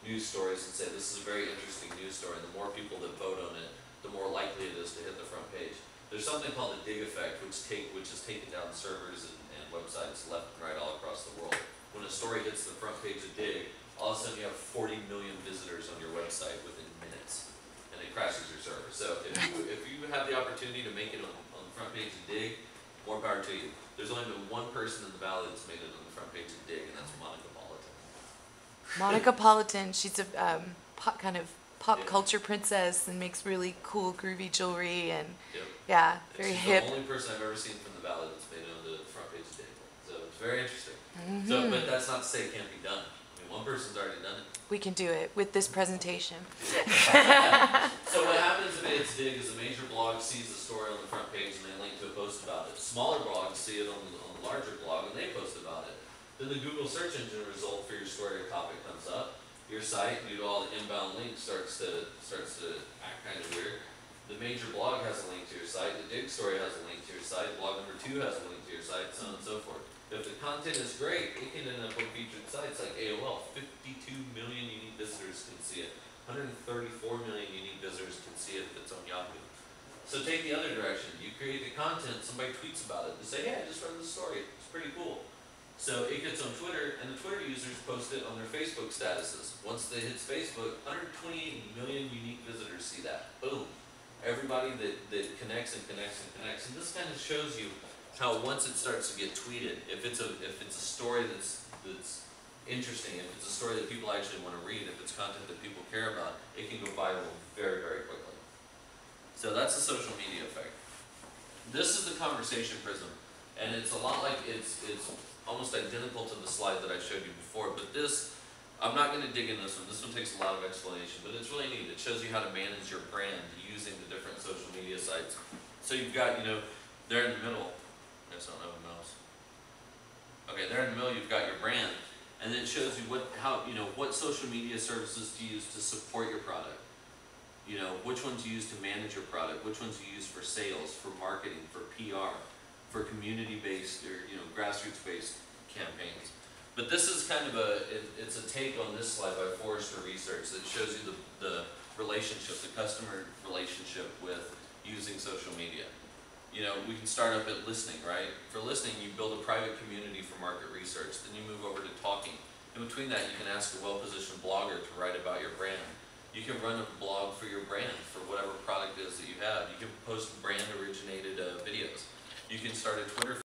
news stories and say this is a very interesting news story, and the more people that vote on it, the more likely it is to hit the front page. There's something called the dig effect, which has taken down servers and websites left and right all across the world. When a story hits the front page of Dig, all of a sudden you have 40 million visitors on your website within minutes, and it crashes your server. So if you have the opportunity to make it on the front page of Dig, more power to you. There's only been one person in the Valley that's made it on the front page of Dig, and that's Monica Politan. Monica Politan, she's a kind of pop Yeah. culture princess and makes really cool, groovy jewelry, and Yep. yeah, And very she's hip. the only person I've ever seen from the Valley that's made it on the front page of Dig. So it's very interesting. So, but that's not to say it can't be done. I mean, one person's already done it. We can do it with this presentation. So what happens if it's Dig is a major blog sees the story on the front page and they link to a post about it. Smaller blogs see it on the larger blog and they post about it. Then the Google search engine result for your story or topic comes up. Your site, due to all the inbound links, starts to act kind of weird. The major blog has a link to your site. The Dig story has a link to your site. Blog number 2 has a link to your site, so on and so forth. If the content is great, it can end up on featured sites like AOL. 52 million unique visitors can see it. 134 million unique visitors can see it if it's on Yahoo. So take the other direction. You create the content, somebody tweets about it. They say, hey, I just read this story. It's pretty cool. So it gets on Twitter, and the Twitter users post it on their Facebook statuses. Once it hits Facebook, 128 million unique visitors see that. Boom. Everybody that connects and connects and connects. And this kind of shows you how once it starts to get tweeted, if it's a story that's interesting, if it's a story that people actually want to read, if it's content that people care about, it can go viral very, very quickly. So that's the social media effect. This is the conversation prism, and it's a lot like it's almost identical to the slide that I showed you before, but this, I'm not going to dig into this one. This one takes a lot of explanation, but it's really neat. It shows you how to manage your brand using the different social media sites. So you've got, there in the middle, I just don't have a mouse. Okay, there in the middle you've got your brand, and then it shows you what social media services to use to support your product. Which ones you use to manage your product, which ones you use for sales, for marketing, for PR, for community-based or grassroots-based campaigns. But this is kind of it's a take on this slide by Forrester Research that shows you the relationship, the customer relationship with using social media. We can start up at listening, right? For listening, you build a private community for market research. Then you move over to talking. In between that, you can ask a well-positioned blogger to write about your brand. You can run a blog for your brand, for whatever product it is that you have. You can post brand-originated videos. You can start a Twitter